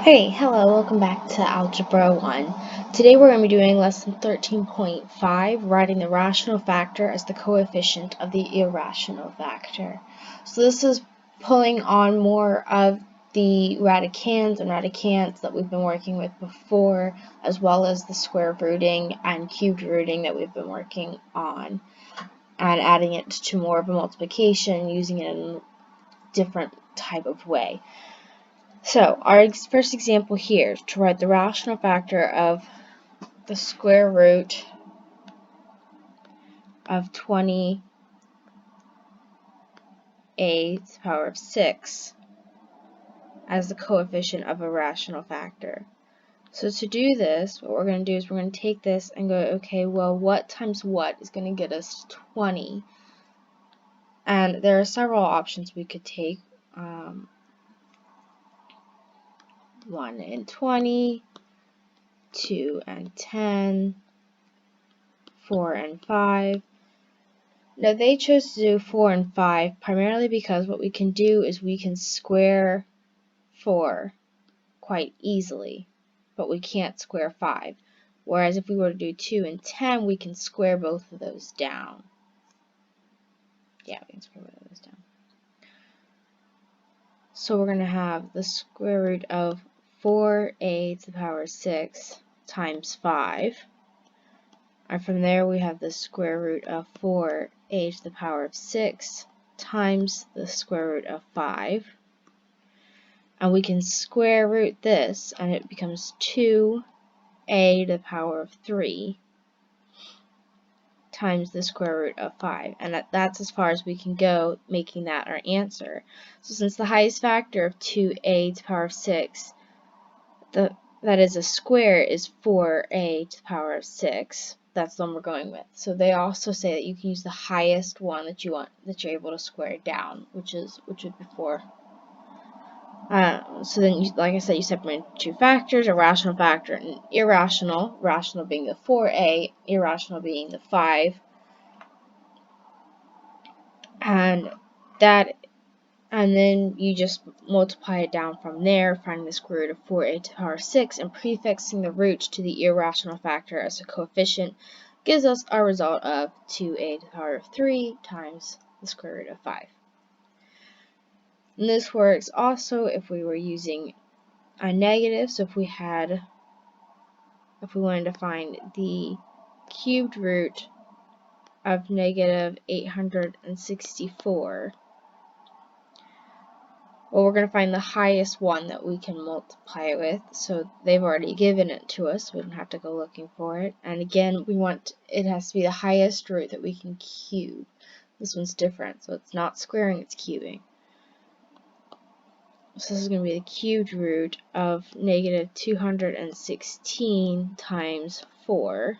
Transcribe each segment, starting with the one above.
Hey, hello, welcome back to Algebra 1. Today we're going to be doing lesson 13.5, writing the rational factor as the coefficient of the irrational factor. So this is pulling on more of the radicands and radicands that we've been working with before, as well as the square rooting and cubed rooting that we've been working on, and adding it to more of a multiplication, using it in a different type of way. So, our first example here is to write the rational factor of the square root of 20a to the power of 6 as the coefficient of a rational factor. So to do this, what we're going to do is we're going to take this and go, okay, well, what times what is going to get us 20? And there are several options we could take. 1 and 20, 2 and 10, 4 and 5. Now they chose to do 4 and 5 primarily because what we can do is we can square 4 quite easily, but we can't square 5. Whereas if we were to do 2 and 10, we can square both of those down. Yeah, we can square both of those down. So we're going to have the square root of 4a to the power of 6 times 5. And from there we have the square root of 4a to the power of 6 times the square root of 5. And we can square root this and it becomes 2a to the power of 3 times the square root of 5. And that's as far as we can go, making that our answer. So since the highest factor of 2a to the power of 6, that is a square, is 4a to the power of 6. That's the one we're going with. So they also say that you can use the highest one that you want, that you're able to square down, which would be 4. So then, like I said, you separate two factors: a rational factor and irrational. Rational being the 4a, irrational being the 5, and then you just multiply it down from there, finding the square root of 4a to the power of 6, and prefixing the root to the irrational factor as a coefficient gives us our result of 2a to the power of 3 times the square root of 5. And this works also if we were using a negative. So if we wanted to find the cubed root of negative 864, well, we're going to find the highest one that we can multiply it with. So they've already given it to us, so we don't have to go looking for it. And again, it has to be the highest root that we can cube. This one's different, so it's not squaring, it's cubing. So this is going to be the cubed root of negative 216 times 4.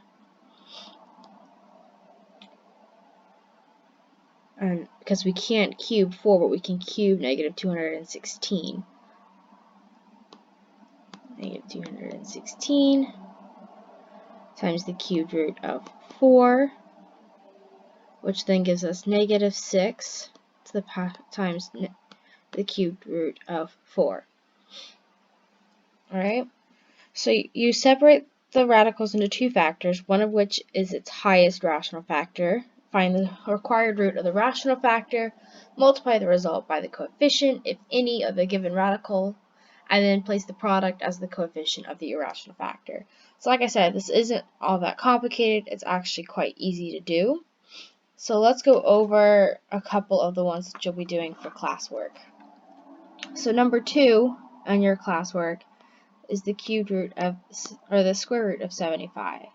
And because we can't cube 4, but we can cube negative 216. Negative 216 times the cubed root of 4, which then gives us negative 6 to the times the cubed root of 4. Alright, so you separate the radicals into two factors, one of which is its highest rational factor. Find the required root of the rational factor, multiply the result by the coefficient, if any, of the given radical, and then place the product as the coefficient of the irrational factor. So like I said, this isn't all that complicated. It's actually quite easy to do. So let's go over a couple of the ones that you'll be doing for classwork. So number 2 on your classwork is the cubed root of, or the square root of 75.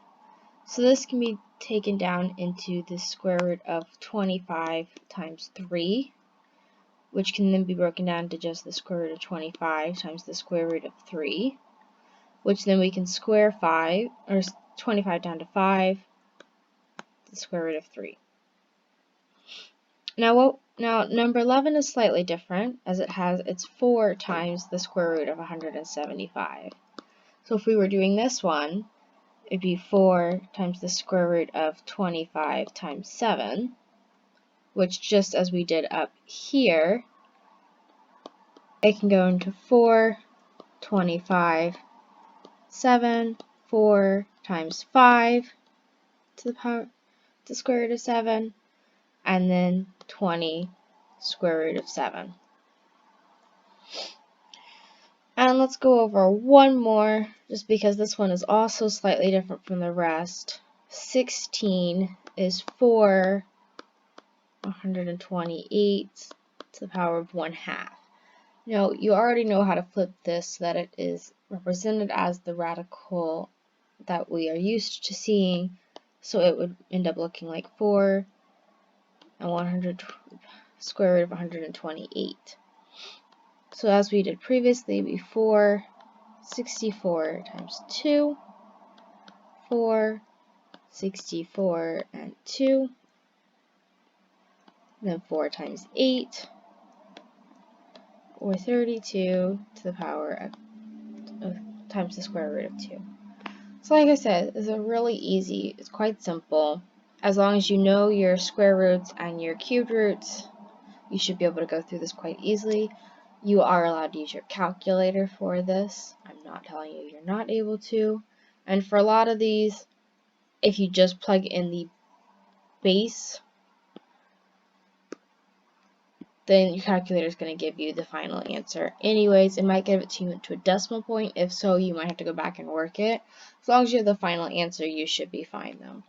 So this can be taken down into the square root of 25 times 3, which can then be broken down to just the square root of 25 times the square root of 3, which then we can square 5, or 25 down to 5, the square root of 3. Now number 11 is slightly different, as it's 4 times the square root of 175. So if we were doing this one, it'd be 4 times the square root of 25 times 7, which, just as we did up here, it can go into 4 25, 7, 4 times 5 to the power to square root of 7, and then 20 square root of 7. And let's go over one more, just because this one is also slightly different from the rest. 16 is 4 128 to the power of 1/2. Now, you already know how to flip this so that it is represented as the radical that we are used to seeing. So it would end up looking like 4 and 100 square root of 128. So as we did previously before, 64 times 2, 4, 64 and 2, then 4 times 8, or 32 to the power of times the square root of 2. So like I said, it's really easy. It's quite simple. As long as you know your square roots and your cubed roots, you should be able to go through this quite easily. You are allowed to use your calculator for this. I'm not telling you you're not able to. And for a lot of these, if you just plug in the base, then your calculator is going to give you the final answer. Anyways, it might give it to you into a decimal point. If so, you might have to go back and work it. As long as you have the final answer, you should be fine though.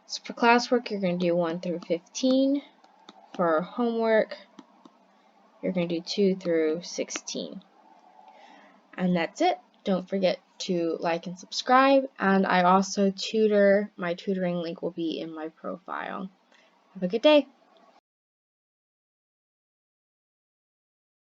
So for classwork, you're going to do 1 through 15. For homework, you're going to do 2 through 16. And that's it. Don't forget to like and subscribe. And I also tutor. My tutoring link will be in my profile. Have a good day.